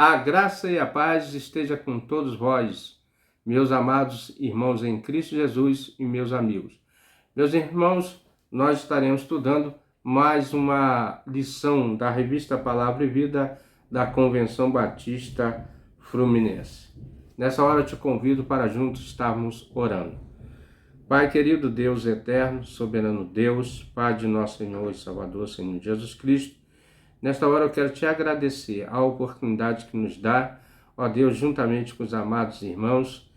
A graça e a paz esteja com todos vós, meus amados irmãos em Cristo Jesus e meus amigos. Meus irmãos, nós estaremos estudando mais uma lição da revista Palavra e Vida da Convenção Batista Fluminense. Nessa hora eu te convido para juntos estarmos orando. Pai querido, Deus eterno, soberano Deus, Pai de nosso Senhor e Salvador, Senhor Jesus Cristo, nesta hora eu quero te agradecer a oportunidade que nos dá, ó Deus, juntamente com os amados irmãos,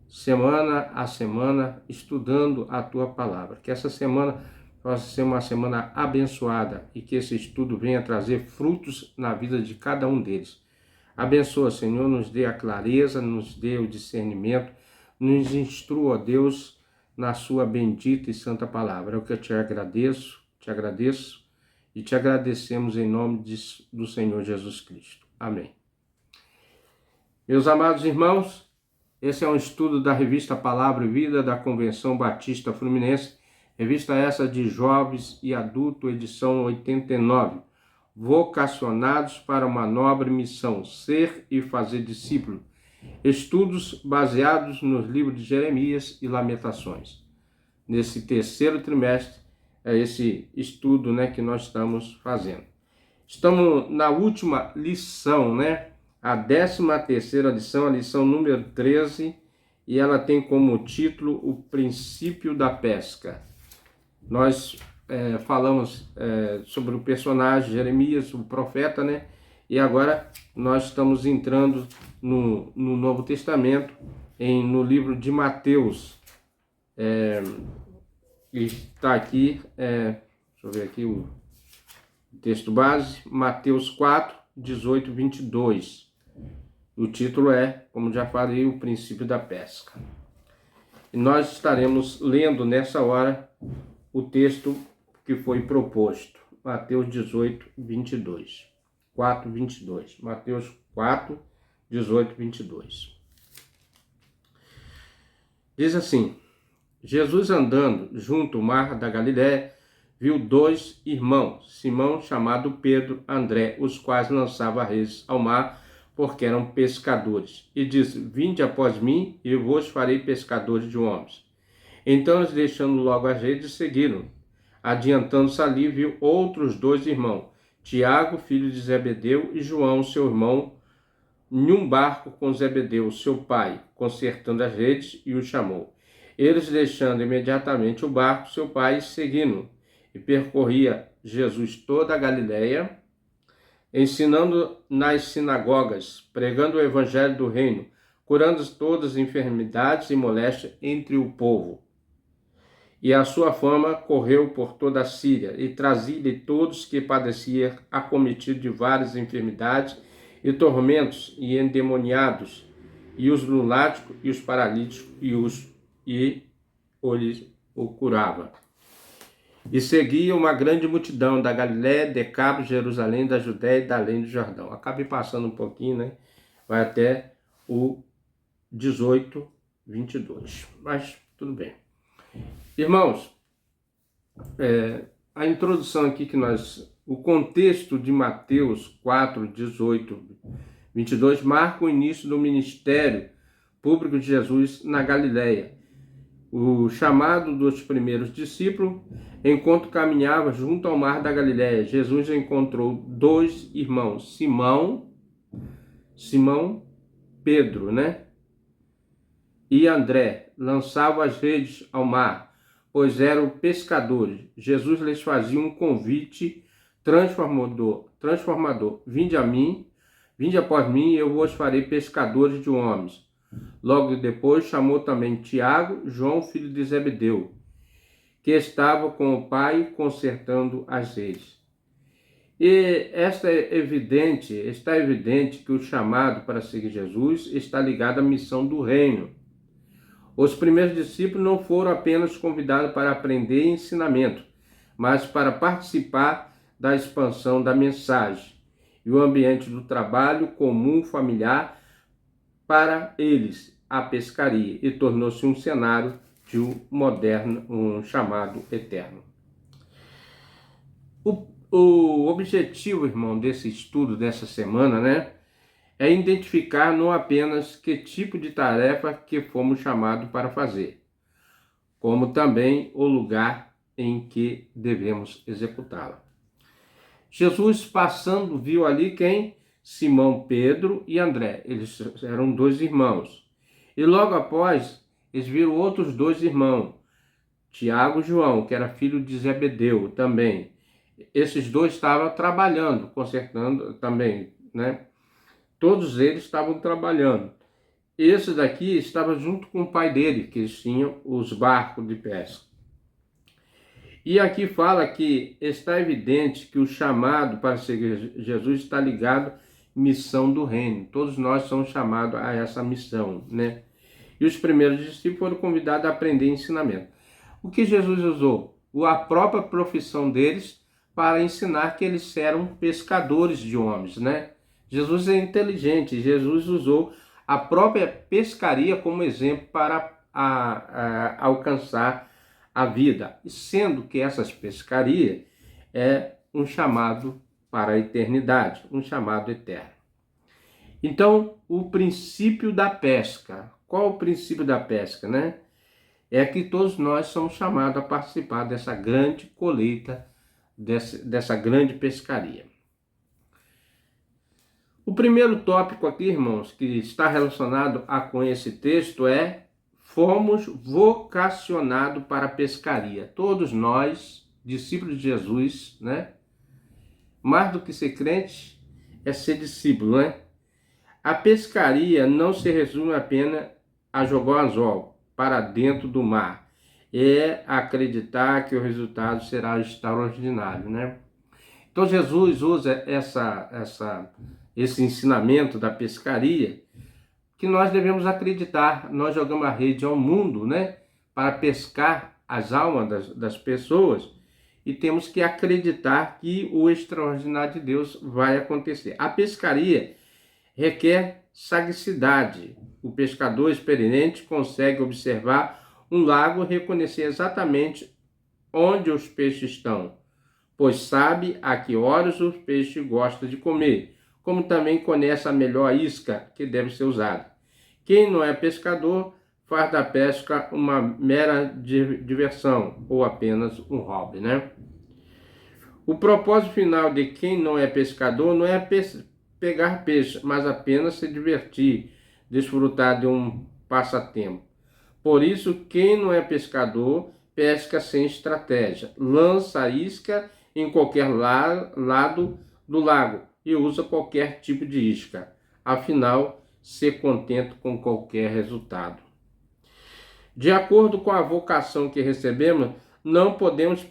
semana a semana, estudando a Tua Palavra. Que essa semana possa ser uma semana abençoada e que esse estudo venha trazer frutos na vida de cada um deles. Abençoa, Senhor, nos dê a clareza, nos dê o discernimento, nos instrua, ó Deus, na Sua bendita e santa Palavra. É o que eu te agradeço e te agradecemos em nome do Senhor Jesus Cristo. Amém. Meus amados irmãos, esse é um estudo da revista Palavra e Vida da Convenção Batista Fluminense, revista essa de jovens e adulto, edição 89, vocacionados para uma nobre missão, ser e fazer discípulo. Estudos baseados nos livros de Jeremias e Lamentações. Nesse terceiro trimestre, é esse estudo, que nós estamos fazendo. Estamos na última lição, a 13ª lição, a lição número 13, e ela tem como título o princípio da pesca. Nós falamos sobre o personagem Jeremias, o profeta, e agora nós estamos entrando no Novo Testamento, no livro de Mateus. Está aqui, deixa eu ver aqui o texto base, Mateus 4, 18, 22. O título é, como já falei, o princípio da pesca. E nós estaremos lendo nessa hora o texto que foi proposto, Mateus 18, 22. 4, 22. Mateus 4, 18, 22. Diz assim: Jesus, andando junto ao mar da Galiléia, viu dois irmãos, Simão, chamado Pedro, André, os quais lançavam redes ao mar, porque eram pescadores. E disse: Vinde após mim, e eu vos farei pescadores de homens. Então eles, deixando logo as redes, seguiram. Adiantando-se ali, viu outros dois irmãos, Tiago, filho de Zebedeu, e João, seu irmão, em um barco com Zebedeu, seu pai, consertando as redes, e o chamou. Eles, deixando imediatamente o barco, seu pai, seguindo, e percorria Jesus toda a Galiléia, ensinando nas sinagogas, pregando o evangelho do reino, curando todas as enfermidades e moléstias entre o povo. E a sua fama correu por toda a Síria, e trazia-lhe todos que padeciam, acometidos de várias enfermidades e tormentos, e endemoniados, e os lunáticos, e os paralíticos, e o curava. E seguia uma grande multidão da Galiléia, Decápolis, Jerusalém, da Judéia e da além do Jordão. Acabei passando um pouquinho, vai até o 18, 22. Mas tudo bem. Irmãos, a introdução aqui o contexto de Mateus 4, 18, 22 marca o início do ministério público de Jesus na Galiléia. O chamado dos primeiros discípulos, enquanto caminhava junto ao mar da Galiléia, Jesus encontrou dois irmãos, Simão, Pedro, e André, lançavam as redes ao mar, pois eram pescadores. Jesus lhes fazia um convite transformador. Vinde após mim, e eu vos farei pescadores de homens. Logo depois chamou também Tiago, João, filho de Zebedeu, que estava com o pai consertando as redes. E está evidente que o chamado para seguir Jesus está ligado à missão do reino. Os primeiros discípulos não foram apenas convidados para aprender ensinamento, mas para participar da expansão da mensagem. E o ambiente do trabalho comum familiar, para eles, a pescaria, e tornou-se um cenário de um chamado eterno. O objetivo, irmão, desse estudo dessa semana, é identificar não apenas que tipo de tarefa que fomos chamados para fazer, como também o lugar em que devemos executá-la. Jesus, passando, viu ali quem? Simão Pedro e André. Eles eram 2 irmãos. E logo após, eles viram outros 2 irmãos, Tiago e João, que era filho de Zebedeu também. Esses 2 estavam trabalhando, consertando também, né? Todos eles estavam trabalhando. Esse daqui estava junto com o pai dele, que eles tinham os barcos de pesca. E aqui fala que está evidente que o chamado para seguir Jesus está ligado à missão do reino. Todos nós somos chamados a essa missão, né? E os primeiros discípulos foram convidados a aprender ensinamento. O que Jesus usou? A própria profissão deles para ensinar que eles eram pescadores de homens, né? Jesus é inteligente. Jesus usou a própria pescaria como exemplo para alcançar a vida, sendo que essas pescarias é um chamado para a eternidade, um chamado eterno. Então, o princípio da pesca. Qual o princípio da pesca, né? É que todos nós somos chamados a participar dessa grande colheita, dessa grande pescaria. O primeiro tópico aqui, irmãos, que está relacionado com esse texto é: fomos vocacionados para a pescaria. Todos nós, discípulos de Jesus, né? Mais do que ser crente, é ser discípulo, né? A pescaria não se resume apenas a jogar o anzol para dentro do mar. É acreditar que o resultado será extraordinário, né? Então Jesus usa esse ensinamento da pescaria, que nós devemos acreditar. Nós jogamos a rede ao mundo, né, para pescar as almas das pessoas, e temos que acreditar que o extraordinário de Deus vai acontecer. A pescaria requer sagacidade. O pescador experiente consegue observar um lago e reconhecer exatamente onde os peixes estão, pois sabe a que horas os peixes gostam de comer, como também conhece a melhor isca que deve ser usada. Quem não é pescador faz da pesca uma mera diversão ou apenas um hobby, né? O propósito final de quem não é pescador não é pegar peixe, mas apenas se divertir, desfrutar de um passatempo. Por isso, quem não é pescador pesca sem estratégia, lança a isca em qualquer lado do lago e usa qualquer tipo de isca. Afinal, se contenta com qualquer resultado. De acordo com a vocação que recebemos, não podemos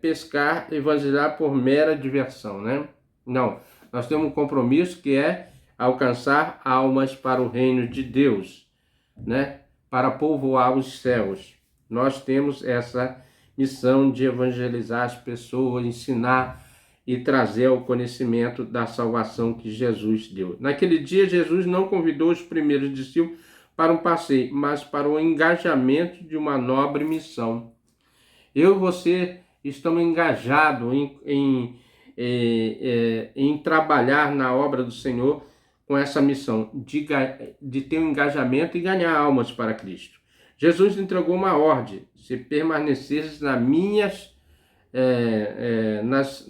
pescar e evangelizar por mera diversão, né? Não, nós temos um compromisso que é alcançar almas para o reino de Deus, né? Para povoar os céus. Nós temos essa missão de evangelizar as pessoas, ensinar e trazer ao conhecimento da salvação que Jesus deu. Naquele dia, Jesus não convidou os primeiros discípulos para um passeio, mas para o engajamento de uma nobre missão. Eu e você estamos engajados em trabalhar na obra do Senhor com essa missão de ter um engajamento e ganhar almas para Cristo. Jesus entregou uma ordem: se permaneceres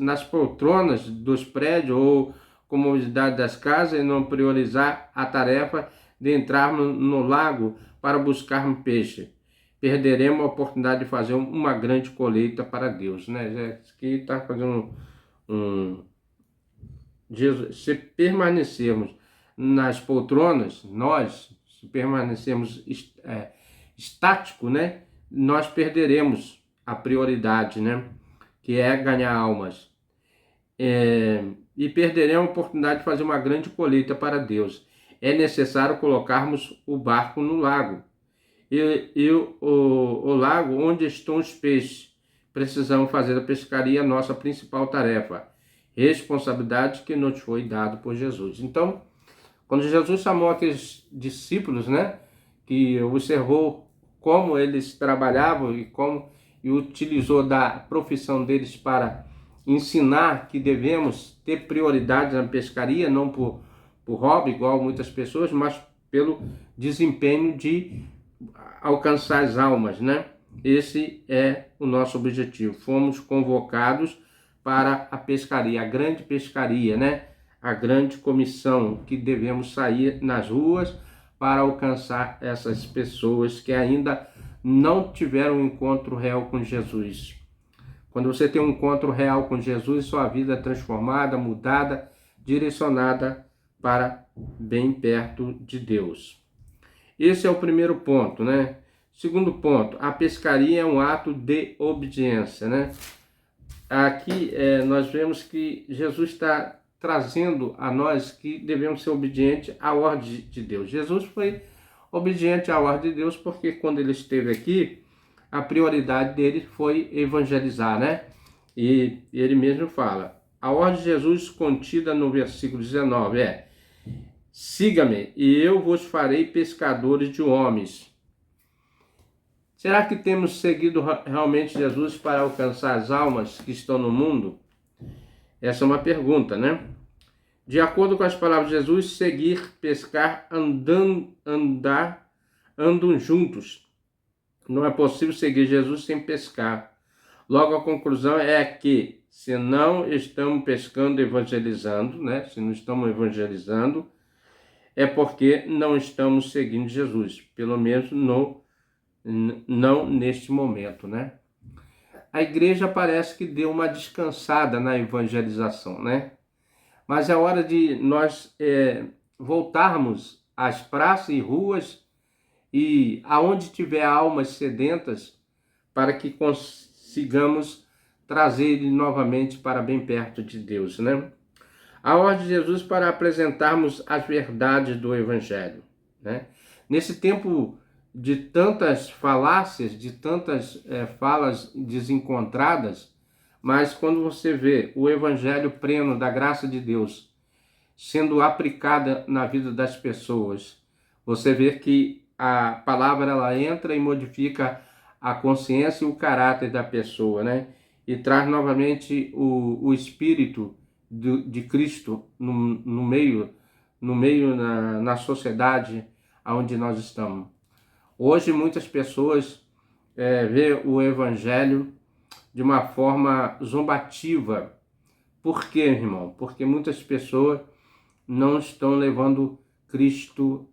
nas poltronas dos prédios ou comodidade das casas e não priorizar a tarefa de entrarmos no lago para buscarmos peixe, perderemos a oportunidade de fazer uma grande colheita para Deus, né? Aqui está fazendo Jesus, se permanecermos nas poltronas, se permanecermos estático, né? Nós perderemos a prioridade, né? Que é ganhar almas. E perderemos a oportunidade de fazer uma grande colheita para Deus. É necessário colocarmos o barco no lago. E o lago onde estão os peixes. Precisamos fazer a pescaria a nossa principal tarefa. Responsabilidade que nos foi dado por Jesus. Então, quando Jesus chamou aqueles discípulos, né? Que observou como eles trabalhavam e utilizou da profissão deles para ensinar que devemos ter prioridade na pescaria, não por hobby, igual muitas pessoas, mas pelo desempenho de alcançar as almas, né? Esse é o nosso objetivo. Fomos convocados para a pescaria, a grande pescaria, né? A grande comissão que devemos sair nas ruas para alcançar essas pessoas que ainda não tiveram um encontro real com Jesus. Quando você tem um encontro real com Jesus, sua vida é transformada, mudada, direcionada para bem perto de Deus. Esse é o primeiro ponto, né? Segundo ponto, a pescaria é um ato de obediência, né? Aqui nós vemos que Jesus está trazendo a nós que devemos ser obedientes à ordem de Deus. Jesus foi obediente à ordem de Deus porque quando ele esteve aqui, a prioridade dele foi evangelizar, né? E ele mesmo fala, a ordem de Jesus contida no versículo 19 é: siga-me e eu vos farei pescadores de homens. Será que temos seguido realmente Jesus para alcançar as almas que estão no mundo? Essa é uma pergunta, né? De acordo com as palavras de Jesus, seguir, pescar, andam juntos. Não é possível seguir Jesus sem pescar. Logo, a conclusão é que, se não estamos pescando, evangelizando, né? Se não estamos evangelizando, é porque não estamos seguindo Jesus. Pelo menos não neste momento, né? A igreja parece que deu uma descansada na evangelização, né? Mas é hora de nós voltarmos às praças e ruas e aonde tiver almas sedentas para que consigamos trazer ele novamente para bem perto de Deus, né? A ordem de Jesus para apresentarmos as verdades do Evangelho, né? Nesse tempo de tantas falácias, de tantas falas desencontradas, mas quando você vê o Evangelho pleno da graça de Deus sendo aplicada na vida das pessoas, você vê que a palavra ela entra e modifica a consciência e o caráter da pessoa, né? E traz novamente o espírito de Cristo no meio na sociedade onde nós estamos. Hoje muitas pessoas vê o Evangelho de uma forma zombativa. Por quê, irmão? Porque muitas pessoas não estão levando Cristo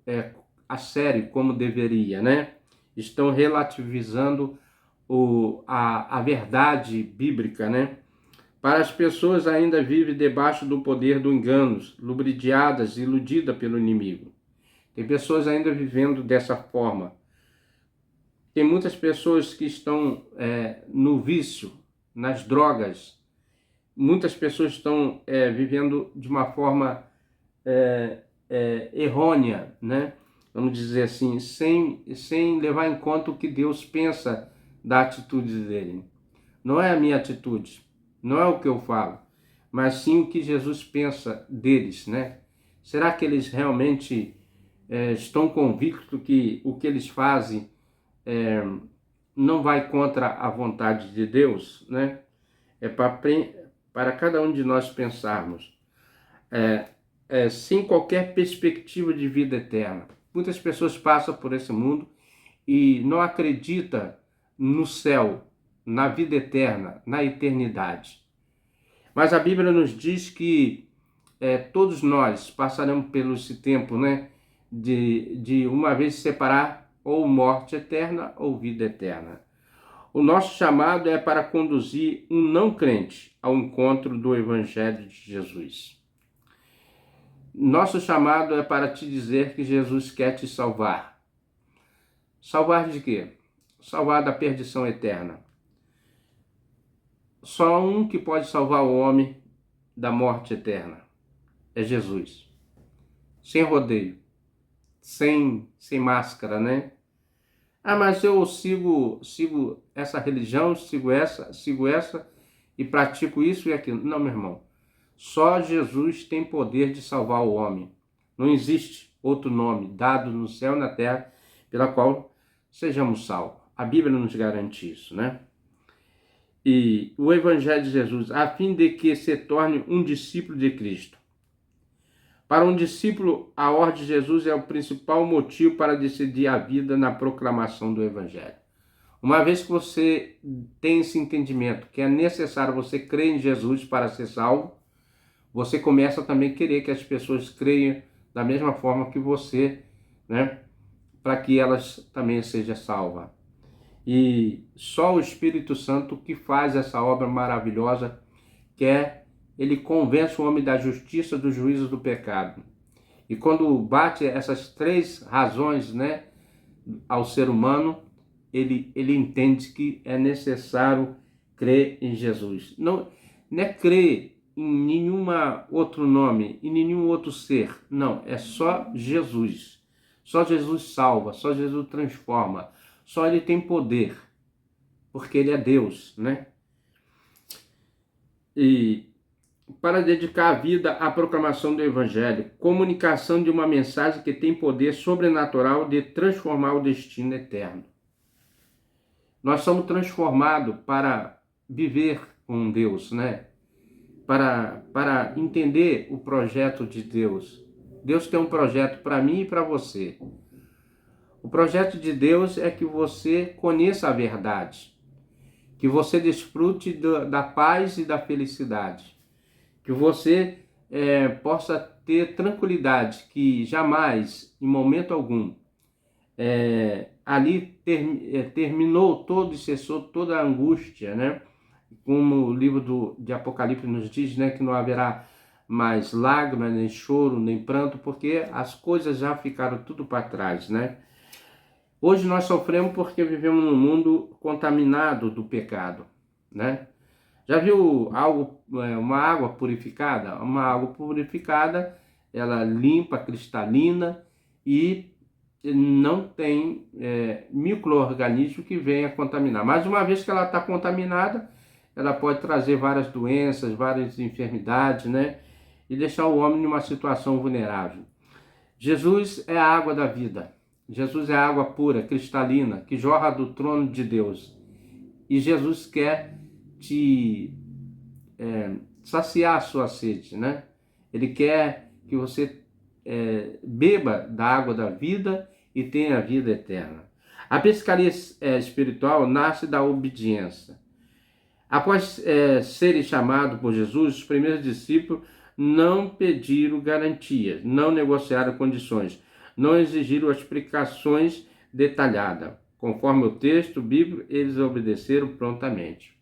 a sério como deveria, né? Estão relativizando a verdade bíblica, né? Para as pessoas ainda vivem debaixo do poder do engano, ludibriadas, iludidas pelo inimigo. Tem pessoas ainda vivendo dessa forma. Tem muitas pessoas que estão no vício, nas drogas. Muitas pessoas estão vivendo de uma forma errônea, né? Vamos dizer assim, sem levar em conta o que Deus pensa da atitude dele. Não é a minha atitude, não é o que eu falo, mas sim o que Jesus pensa deles, né? Será que eles realmente estão convictos que o que eles fazem não vai contra a vontade de Deus, né? É para cada um de nós pensarmos, sem qualquer perspectiva de vida eterna. Muitas pessoas passam por esse mundo e não acreditam no céu, na vida eterna, na eternidade. Mas a Bíblia nos diz que todos nós passaremos pelo esse tempo, né? De uma vez se separar ou morte eterna ou vida eterna. O nosso chamado é para conduzir um não crente ao encontro do Evangelho de Jesus. Nosso chamado é para te dizer que Jesus quer te salvar. Salvar de quê? Salvar da perdição eterna. Só um que pode salvar o homem da morte eterna. É Jesus. Sem rodeio. Sem máscara, né? Ah, mas eu sigo essa religião, sigo essa e pratico isso e aquilo. Não, meu irmão. Só Jesus tem poder de salvar o homem. Não existe outro nome dado no céu e na terra pela qual sejamos salvos. A Bíblia nos garante isso, né? E o Evangelho de Jesus, a fim de que se torne um discípulo de Cristo. Para um discípulo, a ordem de Jesus é o principal motivo para decidir a vida na proclamação do Evangelho. Uma vez que você tem esse entendimento que é necessário você crer em Jesus para ser salvo, você começa também a querer que as pessoas creiam da mesma forma que você, né? Para que elas também sejam salvas. E só o Espírito Santo que faz essa obra maravilhosa, que é, ele convence o homem da justiça, do juízo, do pecado. E quando bate essas três razões, né, ao ser humano, ele entende que é necessário crer em Jesus. Não é crer em nenhum outro nome, em nenhum outro ser. Não, é só Jesus. Só Jesus salva, só Jesus transforma. Só ele tem poder, porque ele é Deus, né? E para dedicar a vida à proclamação do Evangelho, comunicação de uma mensagem que tem poder sobrenatural de transformar o destino eterno. Nós somos transformados para viver com Deus, né? Para entender o projeto de Deus. Deus tem um projeto para mim e para você. O projeto de Deus é que você conheça a verdade, que você desfrute da paz e da felicidade, que você possa ter tranquilidade, que jamais, em momento algum, ali terminou todo e cessou toda a angústia, né? Como o livro de Apocalipse nos diz, né, que não haverá mais lágrimas, nem choro, nem pranto, porque as coisas já ficaram tudo para trás, né? Hoje nós sofremos porque vivemos num mundo contaminado do pecado, né? Já viu uma água purificada? Uma água purificada, ela limpa, cristalina e não tem micro-organismo que venha contaminar. Mas uma vez que ela está contaminada, ela pode trazer várias doenças, várias enfermidades, né? E deixar o homem numa situação vulnerável. Jesus é a água da vida. Jesus é a água pura, cristalina, que jorra do trono de Deus. E Jesus quer te saciar a sua sede, né? Ele quer que você beba da água da vida e tenha a vida eterna. A pescaria espiritual nasce da obediência. Após serem chamados por Jesus, os primeiros discípulos não pediram garantias, não negociaram condições, não exigiram explicações detalhadas. Conforme o texto bíblico, eles obedeceram prontamente.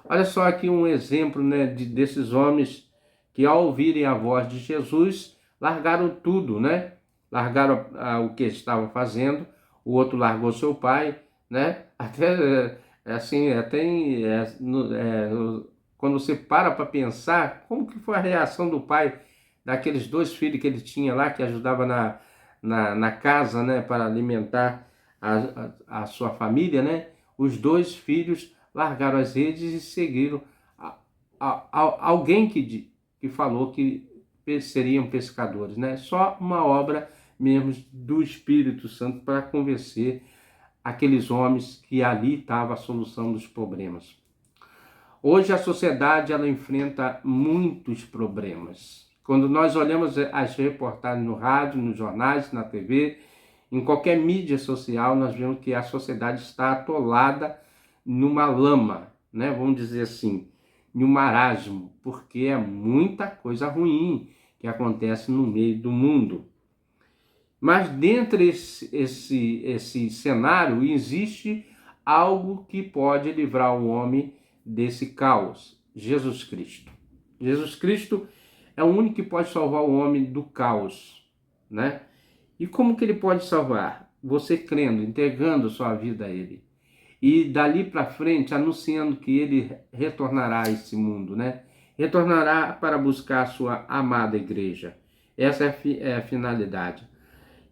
Olha só aqui um exemplo, né, desses homens que, ao ouvirem a voz de Jesus, largaram tudo, né? Largaram o que estavam fazendo, o outro largou seu pai, né? Até quando você para pensar, como que foi a reação do pai daqueles dois filhos que ele tinha lá, que ajudava na casa, né, para alimentar a sua família, né? Os dois filhos largaram as redes e seguiram alguém que falou que seriam pescadores, né? Só uma obra mesmo do Espírito Santo para convencer aqueles homens que ali estava a solução dos problemas. Hoje a sociedade ela enfrenta muitos problemas. Quando nós olhamos as reportagens no rádio, nos jornais, na TV, em qualquer mídia social, nós vemos que a sociedade está atolada numa lama, né? Vamos dizer assim, em um marasmo, porque é muita coisa ruim que acontece no meio do mundo. Mas dentro esse cenário existe algo que pode livrar o homem desse caos: Jesus Cristo. Jesus Cristo é o único que pode salvar o homem do caos, né? E como que ele pode salvar? Você crendo, entregando sua vida a ele. E dali para frente anunciando que ele retornará a esse mundo, né? Retornará para buscar a sua amada igreja. Essa é a finalidade.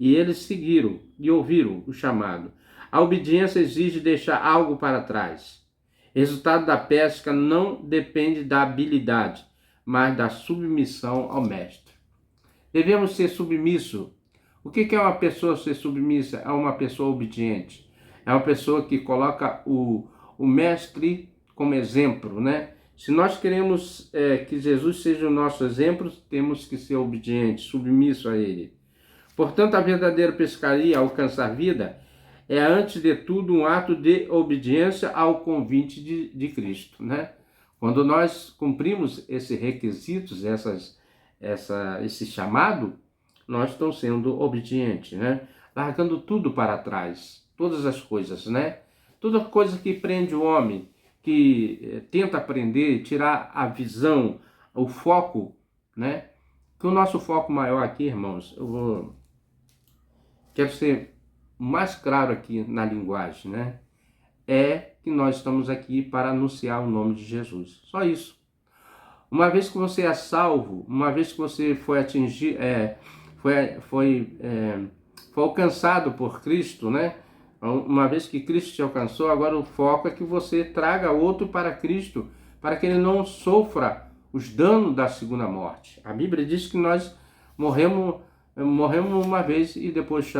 E eles seguiram e ouviram o chamado. A obediência exige deixar algo para trás. Resultado da pesca não depende da habilidade, mas da submissão ao mestre. Devemos ser submissos. O que é uma pessoa ser submissa? É uma pessoa obediente. É uma pessoa que coloca o mestre como exemplo, né? Se nós queremos que Jesus seja o nosso exemplo, temos que ser obedientes, submisso a Ele. Portanto, a verdadeira pescaria, alcançar vida, é antes de tudo um ato de obediência ao convite de Cristo, né? Quando nós cumprimos esses requisitos, esse chamado, nós estamos sendo obedientes, né? Largando tudo para trás, todas as coisas, né? Toda coisa que prende o homem, que tenta aprender, tirar a visão, o foco, né? Que o nosso foco maior aqui, irmãos, quero ser mais claro aqui na linguagem, né? É que nós estamos aqui para anunciar o nome de Jesus. Só isso. Uma vez que você é salvo, uma vez que você foi atingido, foi alcançado por Cristo, né? Uma vez que Cristo te alcançou, agora o foco é que você traga outro para Cristo, para que ele não sofra os danos da segunda morte. A Bíblia diz que nós morremos uma vez e depois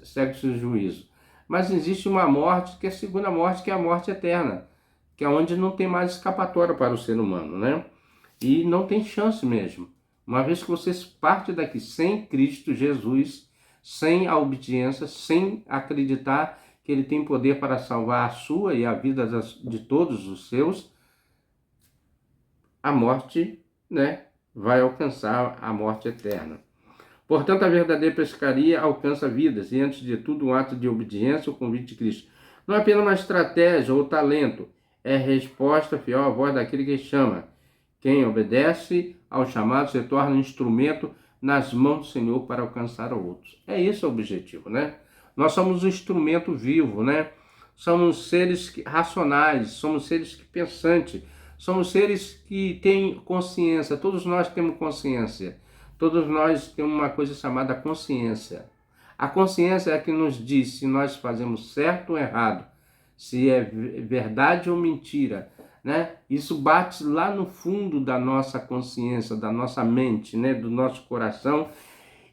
segue-se o juízo. Mas existe uma morte que é a segunda morte, que é a morte eterna, que é onde não tem mais escapatória para o ser humano, né? E não tem chance mesmo. Uma vez que você parte daqui sem Cristo Jesus, sem a obediência, sem acreditar que Ele tem poder para salvar a sua e a vida de todos os seus, a morte, né, vai alcançar a morte eterna. Portanto, a verdadeira pescaria alcança vidas e, antes de tudo, um ato de obediência ao convite de Cristo. Não é apenas uma estratégia ou talento, é resposta fiel à voz daquele que chama. Quem obedece ao chamado se torna um instrumento nas mãos do Senhor para alcançar outros. É esse o objetivo, né? Nós somos um instrumento vivo, né? Somos seres racionais, somos seres pensantes, somos seres que têm consciência. Todos nós temos consciência. Todos nós temos uma coisa chamada consciência. A consciência é a que nos diz se nós fazemos certo ou errado, se é verdade ou mentira, né? Isso bate lá no fundo da nossa consciência, da nossa mente, né? Do nosso coração,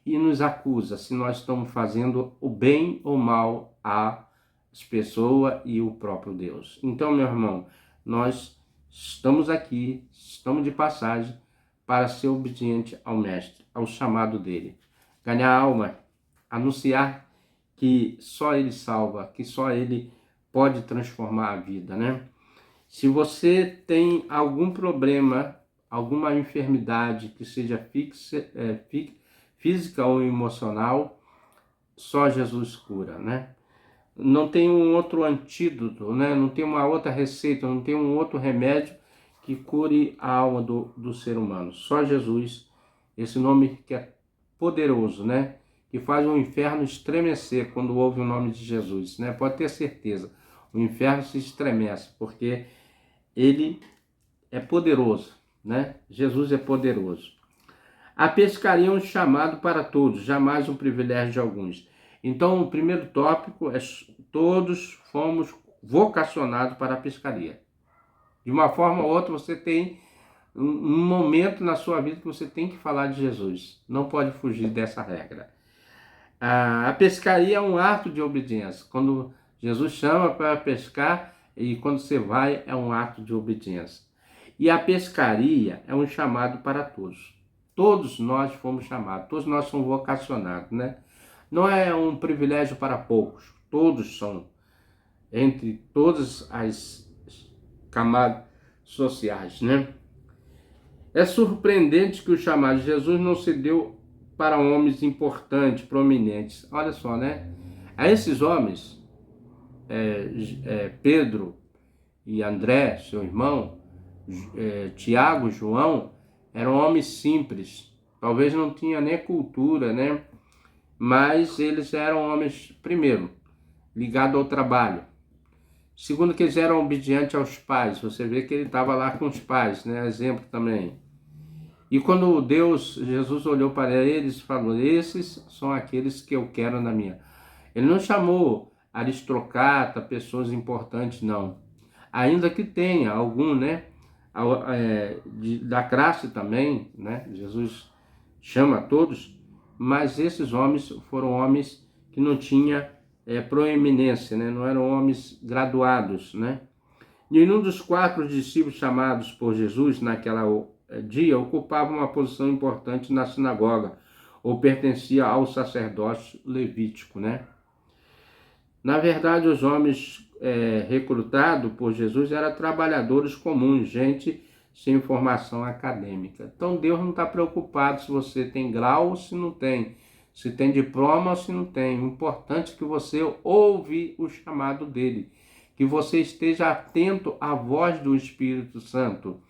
e nos acusa se nós estamos fazendo o bem ou mal às pessoas e o próprio Deus. Então, meu irmão, nós estamos aqui, estamos de passagem para ser obediente ao Mestre, ao chamado dele. Ganhar a alma, anunciar que só ele salva, que só ele pode transformar a vida, né? Se você tem algum problema, alguma enfermidade que seja física ou emocional, só Jesus cura, né? Não tem um outro antídoto, né? Não tem uma outra receita, não tem um outro remédio que cure a alma do ser humano. Só Jesus, esse nome que é poderoso, né? Que faz o inferno estremecer quando ouve o nome de Jesus, né? Pode ter certeza, o inferno se estremece, porque ele é poderoso, né? Jesus é poderoso. A pescaria é um chamado para todos, jamais um privilégio de alguns. Então, o primeiro tópico é: todos fomos vocacionados para a pescaria. De uma forma ou outra, você tem um momento na sua vida que você tem que falar de Jesus. Não pode fugir dessa regra. A pescaria é um ato de obediência. Quando Jesus chama para pescar e quando você vai, é um ato de obediência. E a pescaria é um chamado para todos. Todos nós fomos chamados, todos nós somos vocacionados, né? Não é um privilégio para poucos, todos são, entre todas as camadas sociais, né? É surpreendente que o chamado de Jesus não se deu para homens importantes, prominentes. Olha só, né? A esses homens, Pedro e André, seu irmão, Tiago, João, eram homens simples. Talvez não tinha nem cultura, né? Mas eles eram homens, primeiro, ligados ao trabalho. Segundo, que eles eram obedientes aos pais. Você vê que ele estava lá com os pais, né? Exemplo também. E quando Jesus olhou para eles e falou: esses são aqueles que eu quero na minha. Ele não chamou aristocrata, pessoas importantes, não. Ainda que tenha algum, né? Da classe também, né? Jesus chama a todos, mas esses homens foram homens que não tinham proeminência, né? Não eram homens graduados, né? Nenhum dos 4 discípulos chamados por Jesus naquela dia ocupava uma posição importante na sinagoga ou pertencia ao sacerdócio levítico, né? Na verdade, os homens recrutados por Jesus eram trabalhadores comuns, gente sem formação acadêmica. Então Deus não está preocupado se você tem grau ou se não tem, se tem diploma ou se não tem. O importante é que você ouve o chamado dele, que você esteja atento à voz do Espírito Santo.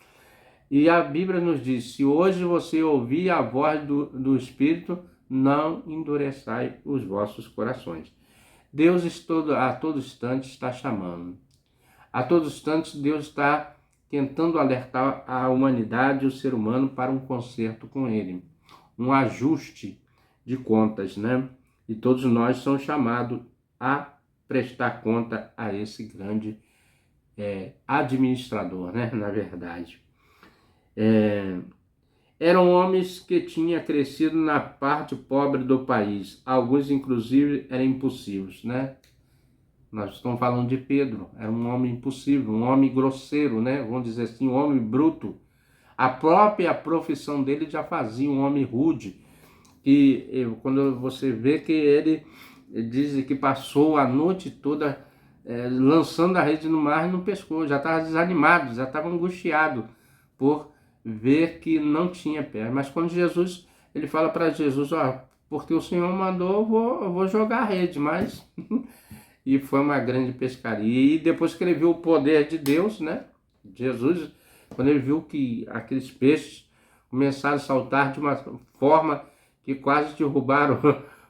E a Bíblia nos diz, se hoje você ouvir a voz do Espírito, não endureçai os vossos corações. Deus a todo instante está chamando. A todo instante Deus está tentando alertar a humanidade e o ser humano para um conserto com Ele, um ajuste de contas, né? E todos nós somos chamados a prestar conta a esse grande administrador, né? Na verdade. Eram homens que tinham crescido na parte pobre do país. Alguns, inclusive, eram impossíveis, né? Nós estamos falando de Pedro. Era um homem impossível, um homem grosseiro, né? Vamos dizer assim, um homem bruto. A própria profissão dele já fazia um homem rude. E quando você vê que ele diz que passou a noite toda lançando a rede no mar e não pescou. Já estava desanimado, já estava angustiado por ver que não tinha pé. Mas quando Jesus, ele fala para Jesus, ó, porque o Senhor mandou, eu vou jogar a rede, mas... e foi uma grande pescaria. E depois que ele viu o poder de Deus, né? Jesus, quando ele viu que aqueles peixes começaram a saltar de uma forma que quase derrubaram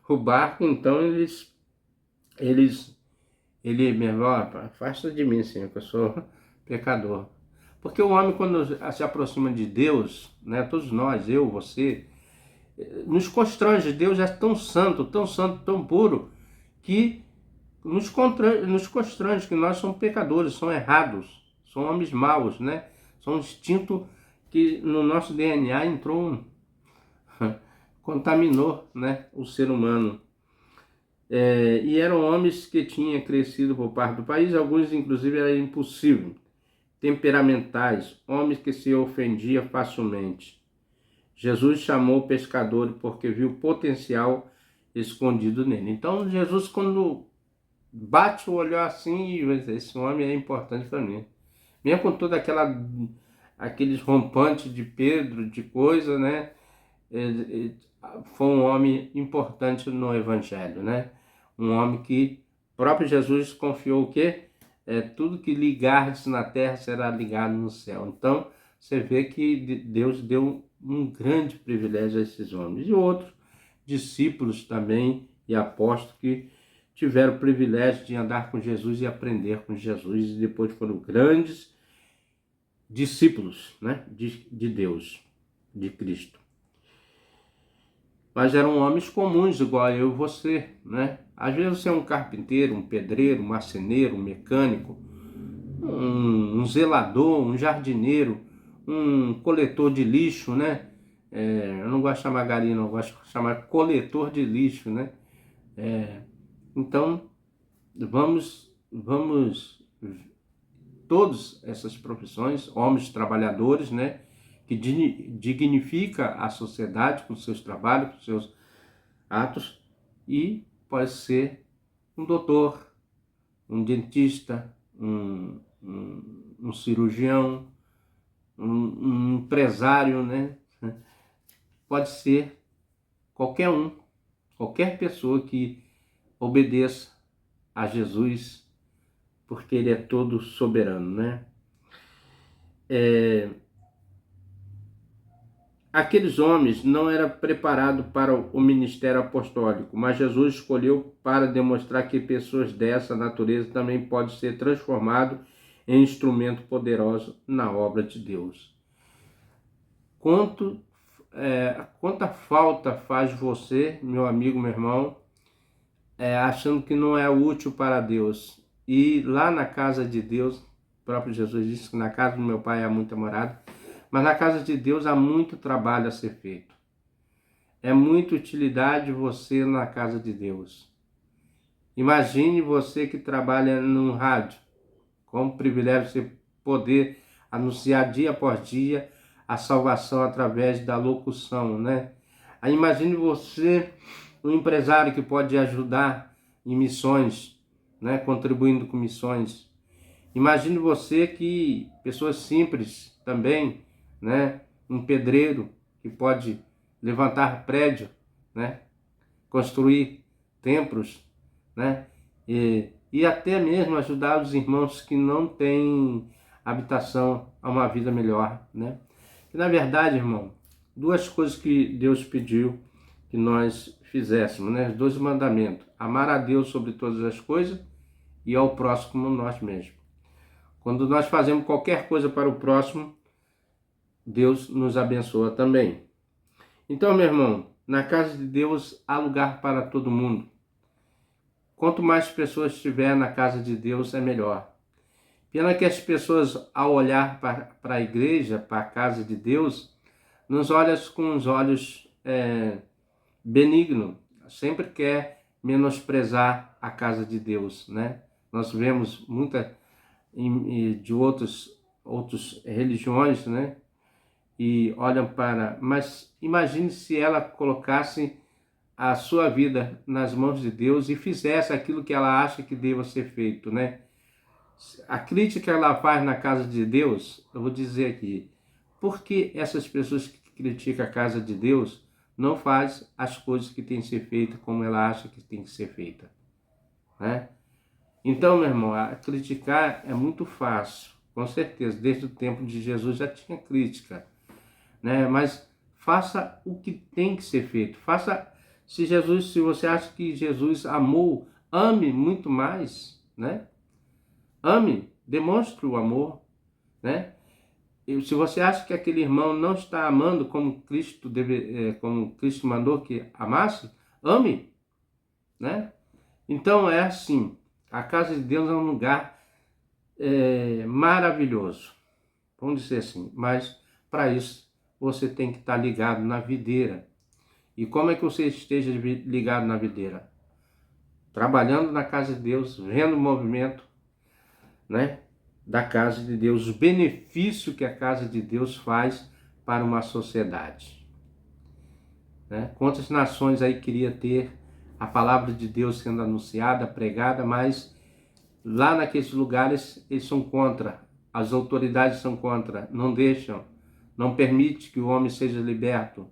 o barco, então ele mesmo, ó, afasta de mim, Senhor, que eu sou pecador. Porque o homem, quando se aproxima de Deus, né, todos nós, eu, você, nos constrange. Deus é tão santo, tão puro, que nos constrange, que nós somos pecadores, somos errados, somos homens maus, né? São um instinto que no nosso DNA entrou, contaminou, né, o ser humano. E eram homens que tinham crescido por parte do país, alguns inclusive eram impossíveis, temperamentais, homens que se ofendiam facilmente. Jesus chamou o pescador porque viu o potencial escondido nele. Então Jesus, quando bate o olho assim, e esse homem é importante para mim. Mesmo com toda aqueles rompantes de Pedro, de coisa, né? Foi um homem importante no Evangelho, né? Um homem que o próprio Jesus confiou o quê? Tudo que ligardes na terra será ligado no céu. Então, você vê que Deus deu um grande privilégio a esses homens. E outros discípulos também e apóstolos que tiveram o privilégio de andar com Jesus e aprender com Jesus, e depois foram grandes discípulos, né, de Deus, de Cristo. Mas eram homens comuns, igual eu e você, né? Às vezes você é um carpinteiro, um pedreiro, um marceneiro, um mecânico, um zelador, um jardineiro, um coletor de lixo, né? Eu não gosto de chamar gari, não, eu gosto de chamar coletor de lixo, né? Então, vamos todas essas profissões, homens trabalhadores, né, que dignifica a sociedade com seus trabalhos, com seus atos, e pode ser um doutor, um dentista, um cirurgião, um empresário, né? Pode ser qualquer pessoa que obedeça a Jesus, porque ele é todo soberano, né? Aqueles homens não eram preparados para o ministério apostólico, mas Jesus escolheu para demonstrar que pessoas dessa natureza também podem ser transformadas em instrumento poderoso na obra de Deus. Quanta falta faz você, meu amigo, meu irmão, achando que não é útil para Deus. E lá na casa de Deus, o próprio Jesus disse que na casa do meu pai há muita morada, mas na casa de Deus há muito trabalho a ser feito. É muita utilidade você na casa de Deus. Imagine você que trabalha num rádio, como privilégio você poder anunciar dia após dia a salvação através da locução, né? Aí imagine você, um empresário que pode ajudar em missões, né? Contribuindo com missões. Imagine você que pessoas simples também, né? Um pedreiro que pode levantar prédio, né? Construir templos, né? E até mesmo ajudar os irmãos que não têm habitação a uma vida melhor, né? E, na verdade, irmão, duas coisas que Deus pediu que nós fizéssemos, né? Os dois mandamentos: amar a Deus sobre todas as coisas e ao próximo como nós mesmos. Quando nós fazemos qualquer coisa para o próximo, Deus nos abençoa também. Então, meu irmão, na casa de Deus há lugar para todo mundo. Quanto mais pessoas estiver na casa de Deus, é melhor. Pena que as pessoas, ao olhar para a igreja, para a casa de Deus, nos olham com os olhos benignos. Sempre quer menosprezar a casa de Deus, né? Nós vemos muita de outras religiões, né? E olham para... Mas imagine se ela colocasse a sua vida nas mãos de Deus e fizesse aquilo que ela acha que deva ser feito, né? A crítica que ela faz na casa de Deus, eu vou dizer aqui, por que essas pessoas que criticam a casa de Deus não fazem as coisas que têm que ser feitas como ela acha que tem que ser feita, né? Então, meu irmão, a criticar é muito fácil, com certeza, desde o tempo de Jesus já tinha crítica, né? Mas faça o que tem que ser feito, se você acha que Jesus amou, ame muito mais, né? Ame, demonstre o amor, né? E se você acha que aquele irmão não está amando como como Cristo mandou que amasse, ame, né? Então é assim, a casa de Deus é um lugar maravilhoso, vamos dizer assim, mas para isso você tem que estar ligado na videira. E como é que você esteja ligado na videira? Trabalhando na casa de Deus, vendo o movimento, né, da casa de Deus, o benefício que a casa de Deus faz para uma sociedade, né? Quantas nações aí queria ter a palavra de Deus sendo anunciada, pregada, mas lá naqueles lugares eles são contra, as autoridades são contra, não deixam, não permite que o homem seja liberto.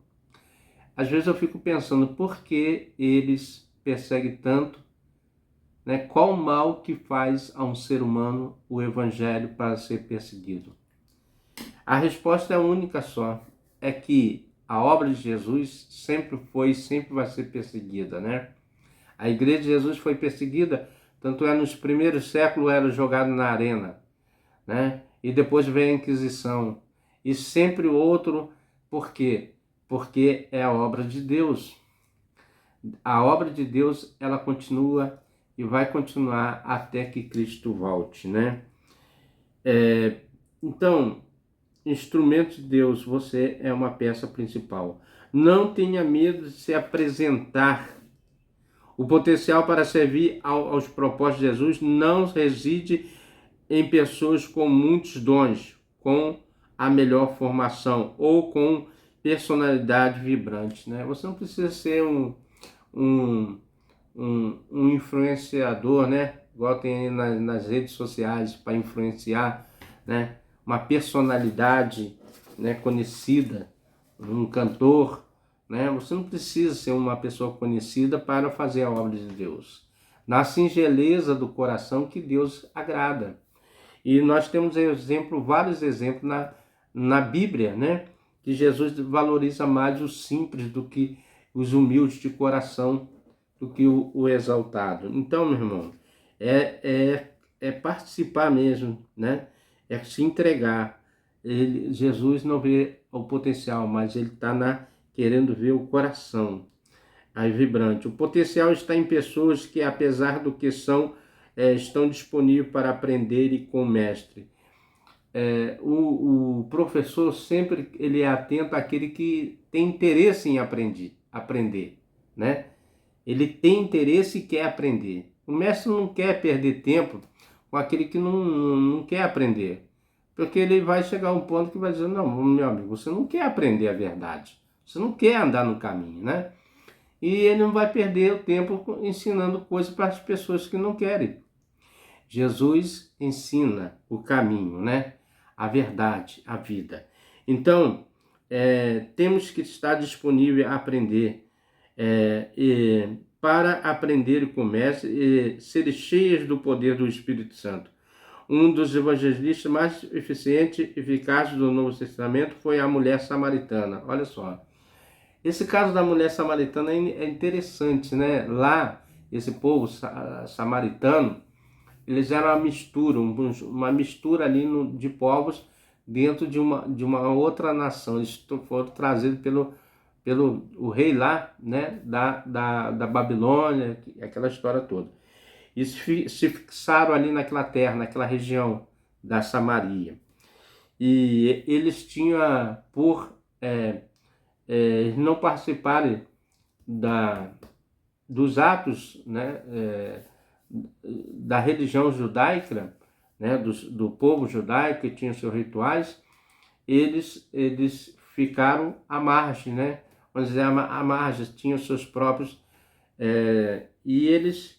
Às vezes eu fico pensando, por que eles perseguem tanto, né? Qual o mal que faz a um ser humano o evangelho para ser perseguido? A resposta é única só, é que a obra de Jesus sempre foi e sempre vai ser perseguida, né? A igreja de Jesus foi perseguida, tanto é nos primeiros séculos era jogado na arena, né? E depois veio a Inquisição. E sempre o outro, por quê? Porque é a obra de Deus. A obra de Deus, ela continua e vai continuar até que Cristo volte, né? Então, instrumento de Deus, você é uma peça principal. Não tenha medo de se apresentar. O potencial para servir aos propósitos de Jesus não reside em pessoas com muitos dons, com a melhor formação ou com personalidade vibrante, né? Você não precisa ser um, um influenciador, né? Igual tem aí nas redes sociais para influenciar, né? Uma personalidade, né? Conhecida, um cantor, né? Você não precisa ser uma pessoa conhecida para fazer a obra de Deus. Na singeleza do coração que Deus agrada. E nós temos vários exemplos na Bíblia, né? Que Jesus valoriza mais os simples do que os humildes de coração, do que o exaltado. Então, meu irmão, é participar mesmo, né? É se entregar. Jesus não vê o potencial, mas ele está querendo ver o coração aí vibrante. O potencial está em pessoas que, apesar do que são, estão disponíveis para aprender e com o mestre. O professor sempre ele é atento àquele que tem interesse em aprender, né? Ele tem interesse e quer aprender. O mestre não quer perder tempo com aquele que não quer aprender. Porque ele vai chegar a um ponto que vai dizer, não, meu amigo, você não quer aprender a verdade. Você não quer andar no caminho, né? E ele não vai perder o tempo ensinando coisas para as pessoas que não querem. Jesus ensina o caminho, né? A verdade, a vida. Então, temos que estar disponível a aprender. Para aprender e começar e ser cheias do poder do Espírito Santo. Um dos evangelistas mais eficientes e eficazes do Novo Testamento foi a mulher samaritana. Olha só. Esse caso da mulher samaritana é interessante, né? Lá, esse povo samaritano, eles eram uma mistura ali de povos dentro de uma outra nação. Eles foram trazidos pelo o rei lá, né? Da Babilônia, aquela história toda. E se fixaram ali naquela terra, naquela região da Samaria. E eles tinham não participarem dos atos, né, da religião judaica, né, do povo judaico que tinha seus rituais, eles ficaram à margem, né? Vamos dizer, à margem, tinham seus próprios, e eles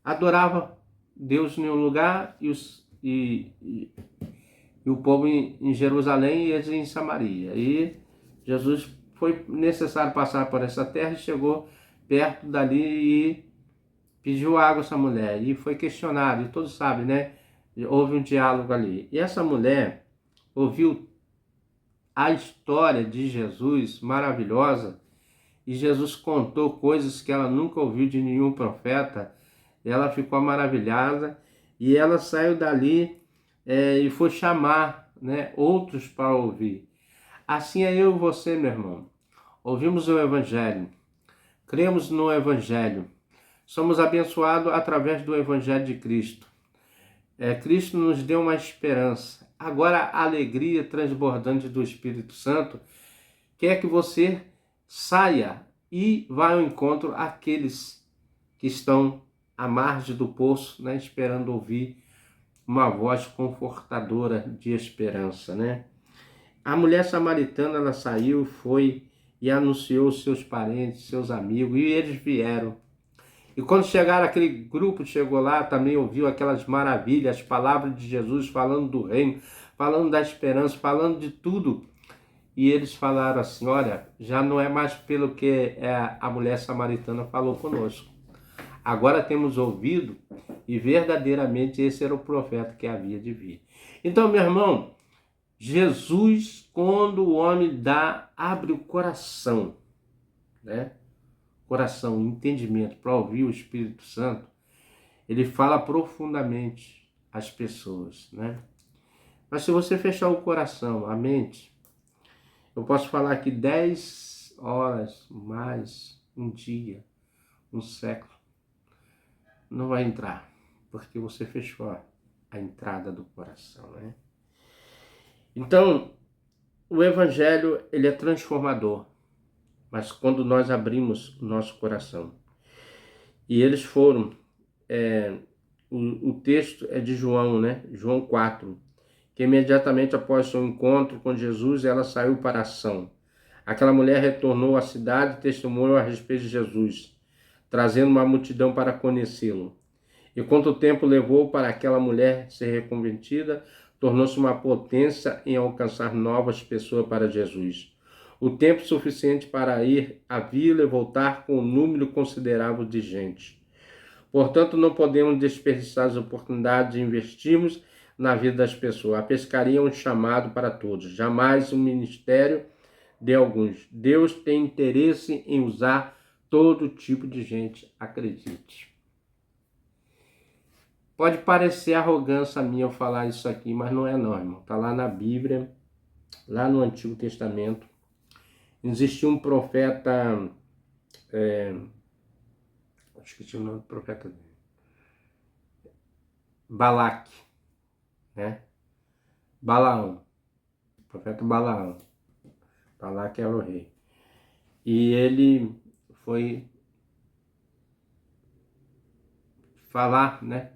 adoravam Deus em um lugar e o povo em Jerusalém e eles em Samaria. E Jesus foi necessário passar por essa terra e chegou perto dali e pediu água a essa mulher. E foi questionado, e todos sabem, né? Houve um diálogo ali. E essa mulher ouviu a história de Jesus maravilhosa, e Jesus contou coisas que ela nunca ouviu de nenhum profeta. Ela ficou maravilhada e ela saiu dali e foi chamar, né, outros para ouvir. Assim é eu e você, meu irmão. Ouvimos o Evangelho, cremos no Evangelho, somos abençoados através do Evangelho de Cristo. Cristo nos deu uma esperança. Agora a alegria transbordante do Espírito Santo quer que você saia e vá ao encontro àqueles que estão à margem do poço, né, esperando ouvir uma voz confortadora de esperança, né? A mulher samaritana, ela saiu, foi e anunciou seus parentes, seus amigos, e eles vieram. E quando chegaram, aquele grupo chegou lá, também ouviu aquelas maravilhas, as palavras de Jesus falando do reino, falando da esperança, falando de tudo. E eles falaram assim, olha, já não é mais pelo que a mulher samaritana falou conosco. Agora temos ouvido e verdadeiramente esse era o profeta que havia de vir. Então, meu irmão, Jesus, quando o homem abre o coração, né? Coração, entendimento, para ouvir o Espírito Santo, ele fala profundamente às pessoas, né? Mas se você fechar o coração, a mente, eu posso falar que 10 horas, mais, um dia, um século, não vai entrar, porque você fechou a entrada do coração, né? Então, o Evangelho, ele é transformador, mas quando nós abrimos o nosso coração. E eles foram, o texto é de João, né? João 4, que imediatamente após seu encontro com Jesus, ela saiu para a ação. Aquela mulher retornou à cidade e testemunhou a respeito de Jesus, trazendo uma multidão para conhecê-lo. E quanto tempo levou para aquela mulher ser reconvertida, tornou-se uma potência em alcançar novas pessoas para Jesus. O tempo suficiente para ir à vila e voltar com um número considerável de gente. Portanto, não podemos desperdiçar as oportunidades de investirmos na vida das pessoas. A pescaria é um chamado para todos, jamais um ministério de alguns. Deus tem interesse em usar todo tipo de gente, acredite. Pode parecer arrogância minha eu falar isso aqui, mas não é não, irmão. Está lá na Bíblia, lá no Antigo Testamento. Existia um profeta, esqueci o nome do profeta dele, Balaque, né? Balaão, profeta Balaão. Balaque era o rei. E ele foi falar, né?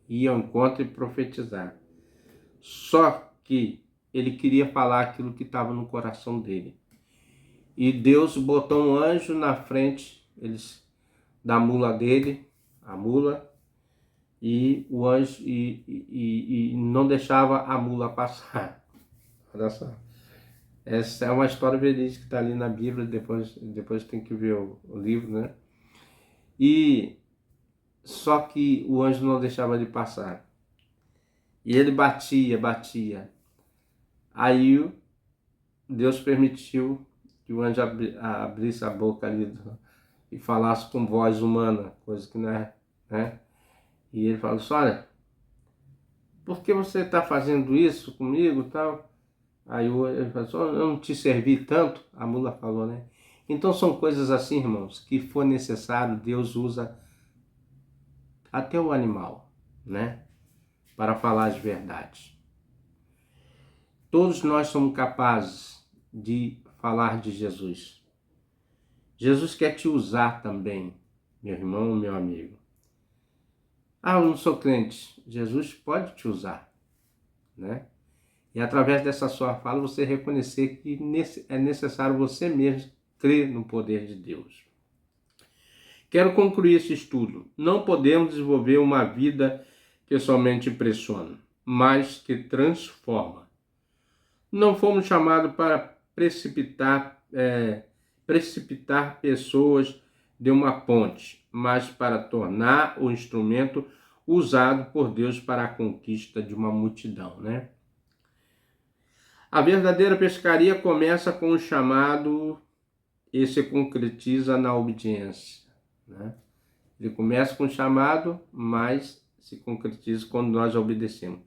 Ir ao encontro e profetizar. Só que ele queria falar aquilo que estava no coração dele. E Deus botou um anjo na frente da mula dele, a mula, e o anjo e não deixava a mula passar. Olha só. Essa é uma história verídica que está ali na Bíblia, depois tem que ver o livro, né? E só que o anjo não deixava ele passar. E ele batia. Aí Deus permitiu que o anjo abrisse a boca ali e falasse com voz humana, coisa que não é, né? E ele falou assim, olha, por que você está fazendo isso comigo e tal? Aí ele falou assim, eu não te servi tanto, a mula falou, né? Então são coisas assim, irmãos, que for necessário, Deus usa até o animal, né? Para falar as verdades. Todos nós somos capazes de falar de Jesus. Jesus quer te usar também, meu irmão, meu amigo. Ah, eu não sou crente. Jesus pode te usar, né? E através dessa sua fala você reconhecer que é necessário você mesmo crer no poder de Deus. Quero concluir esse estudo. Não podemos desenvolver uma vida que somente impressiona, mas que transforma. Não fomos chamados para precipitar pessoas de uma ponte, mas para tornar o instrumento usado por Deus para a conquista de uma multidão, né? A verdadeira pescaria começa com o chamado e se concretiza na obediência, né? Ele começa com o chamado, mas se concretiza quando nós obedecemos.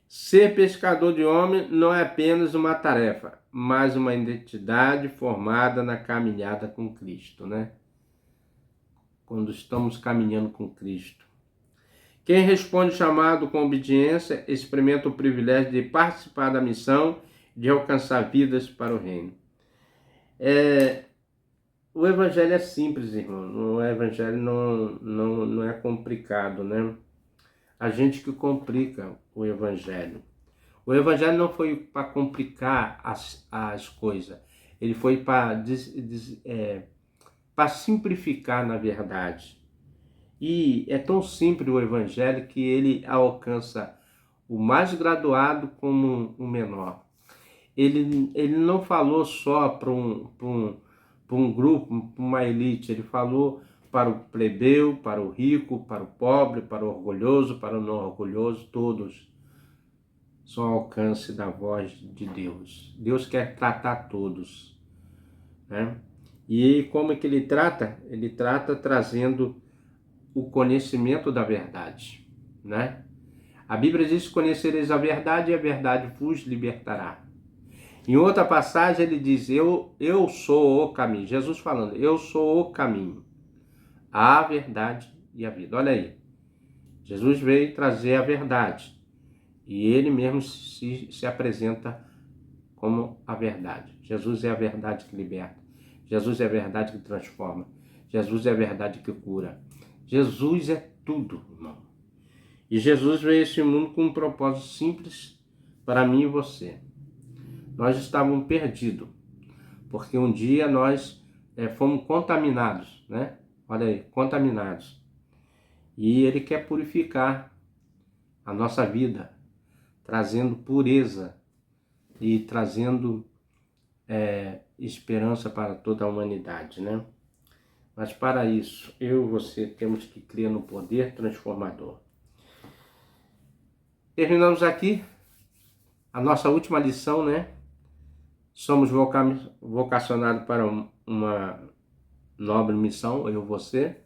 Ser pescador de homem não é apenas uma tarefa, mas uma identidade formada na caminhada com Cristo, né? Quando estamos caminhando com Cristo. Quem responde ao chamado com obediência experimenta o privilégio de participar da missão, de alcançar vidas para o reino. O evangelho é simples, irmão. O evangelho não é complicado, né? A gente que complica o evangelho. O evangelho não foi para complicar as coisas. Ele foi para simplificar, na verdade. E é tão simples o evangelho que ele alcança o mais graduado como o menor. Ele não falou só para um grupo, para uma elite. Ele falou para o plebeu, para o rico, para o pobre, para o orgulhoso, para o não orgulhoso, todos são ao alcance da voz de Deus. Deus quer tratar todos, né? E como é que ele trata? Ele trata trazendo o conhecimento da verdade, né? A Bíblia diz: conhecereis a verdade e a verdade vos libertará. Em outra passagem ele diz: eu sou o caminho. Jesus falando: eu sou o caminho, a verdade e a vida. Olha aí, Jesus veio trazer a verdade e ele mesmo se apresenta como a verdade. Jesus é a verdade que liberta. Jesus é a verdade que transforma. Jesus é a verdade que cura. Jesus é tudo, irmão. E Jesus veio a esse mundo com um propósito simples para mim e você. Nós estávamos perdidos, porque um dia nós fomos contaminados, né? Olha aí, contaminados. E ele quer purificar a nossa vida, trazendo pureza e trazendo esperança para toda a humanidade, né? Mas para isso, eu e você temos que crer no poder transformador. Terminamos aqui a nossa última lição, né? Somos vocacionados para uma nobre missão, eu e você.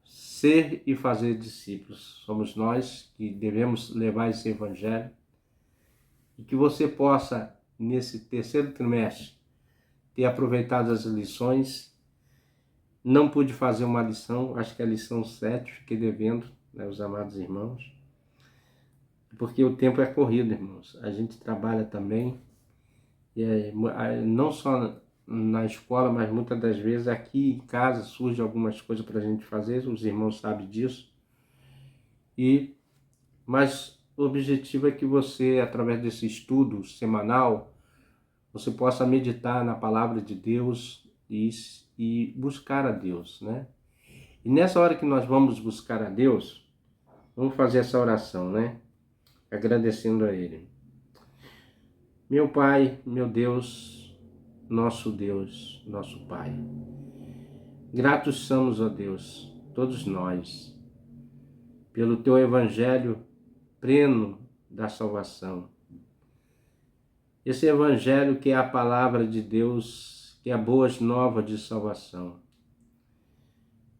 Ser e fazer discípulos. Somos nós que devemos levar esse evangelho. E que você possa, nesse terceiro trimestre, ter aproveitado as lições. Não pude fazer uma lição, acho que é a lição 7, fiquei devendo, né, os amados irmãos. Porque o tempo é corrido, irmãos. A gente trabalha também, não só na escola, mas muitas das vezes aqui em casa surgem algumas coisas para a gente fazer, os irmãos sabem disso. Mas o objetivo é que você, através desse estudo semanal, você possa meditar na palavra de Deus e buscar a Deus, né? E nessa hora que nós vamos buscar a Deus, vamos fazer essa oração, né? Agradecendo a Ele. Meu Pai, meu Deus, nosso Pai. Gratos somos, ó Deus, todos nós, pelo Teu Evangelho pleno da salvação. Esse Evangelho que é a palavra de Deus, que é a boas novas de salvação.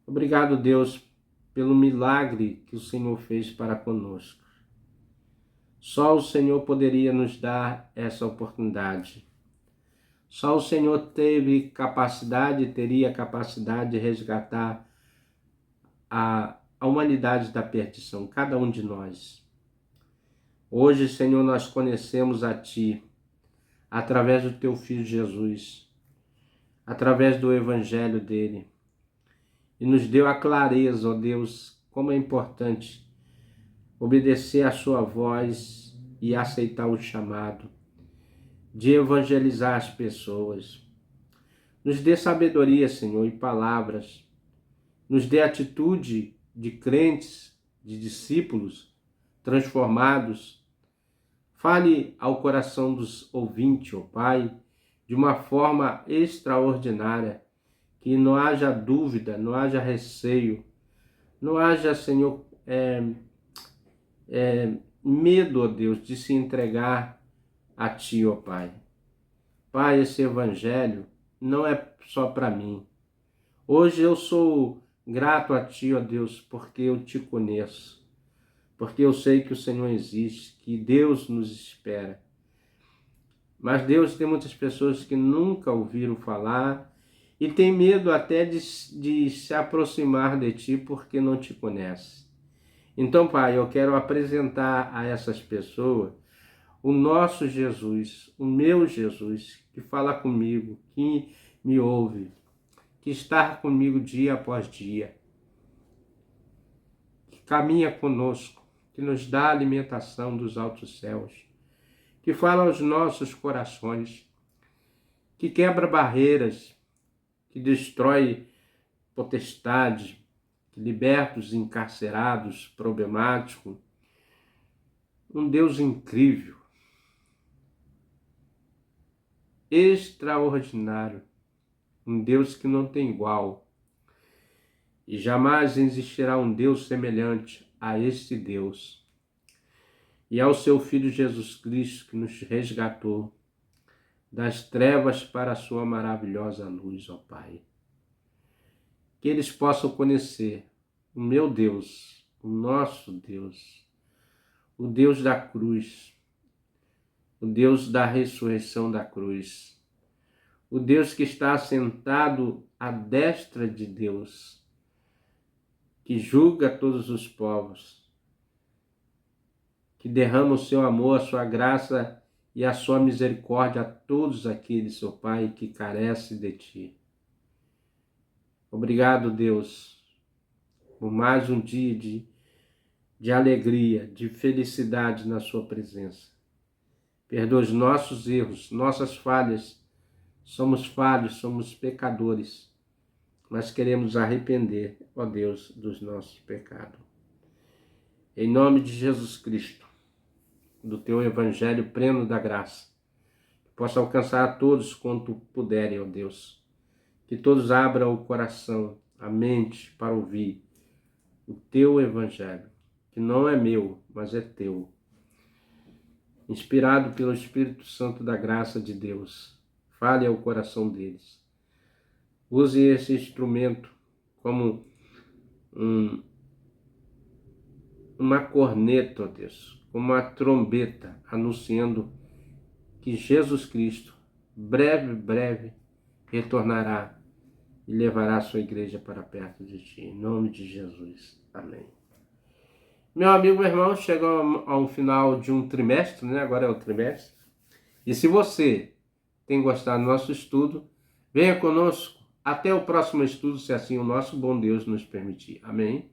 Obrigado, Deus, pelo milagre que o Senhor fez para conosco. Só o Senhor poderia nos dar essa oportunidade. Só o Senhor teria capacidade de resgatar a humanidade da perdição, cada um de nós. Hoje, Senhor, nós conhecemos a Ti, através do Teu Filho Jesus, através do Evangelho dele. E nos deu a clareza, ó Deus, como é importante obedecer à sua voz e aceitar o chamado de evangelizar as pessoas. Nos dê sabedoria, Senhor, e palavras. Nos dê atitude de crentes, de discípulos transformados. Fale ao coração dos ouvintes, ó Pai, de uma forma extraordinária, que não haja dúvida, não haja receio, não haja, Senhor, medo, ó Deus, de se entregar a Ti, ó Pai. Pai, esse Evangelho não é só para mim. Hoje eu sou grato a Ti, ó Deus, porque eu Te conheço, porque eu sei que o Senhor existe, que Deus nos espera. Mas Deus, tem muitas pessoas que nunca ouviram falar e tem medo até de se aproximar de Ti porque não Te conhece. Então, Pai, eu quero apresentar a essas pessoas o nosso Jesus, o meu Jesus, que fala comigo, que me ouve, que está comigo dia após dia, que caminha conosco, que nos dá a alimentação dos altos céus, que fala aos nossos corações, que quebra barreiras, que destrói potestades, que liberta os encarcerados, problemáticos. Um Deus incrível, extraordinário, um Deus que não tem igual. E jamais existirá um Deus semelhante a este Deus. E ao seu Filho Jesus Cristo, que nos resgatou das trevas para a sua maravilhosa luz, ó Pai. Que eles possam conhecer o meu Deus, o nosso Deus, o Deus da cruz, o Deus da ressurreição da cruz, o Deus que está assentado à destra de Deus, que julga todos os povos, que derrama o seu amor, a sua graça e a sua misericórdia a todos aqueles, ó Pai, que carecem de Ti. Obrigado, Deus, por mais um dia de alegria, de felicidade na Sua presença. Perdoa os nossos erros, nossas falhas. Somos falhos, somos pecadores, mas queremos arrepender, ó Deus, dos nossos pecados. Em nome de Jesus Cristo, do Teu Evangelho pleno da graça, que possa alcançar a todos quanto puderem, ó Deus. Que todos abram o coração, a mente para ouvir o Teu Evangelho, que não é meu, mas é Teu. Inspirado pelo Espírito Santo da graça de Deus, fale ao coração deles. Use esse instrumento como uma corneta, ó Deus, como uma trombeta, anunciando que Jesus Cristo, breve, retornará e levará a sua igreja para perto de Ti. Em nome de Jesus. Amém. Meu amigo, meu irmão, chegou ao final de um trimestre, né? Agora é o trimestre. E se você tem gostado do nosso estudo, venha conosco até o próximo estudo, se assim o nosso bom Deus nos permitir. Amém?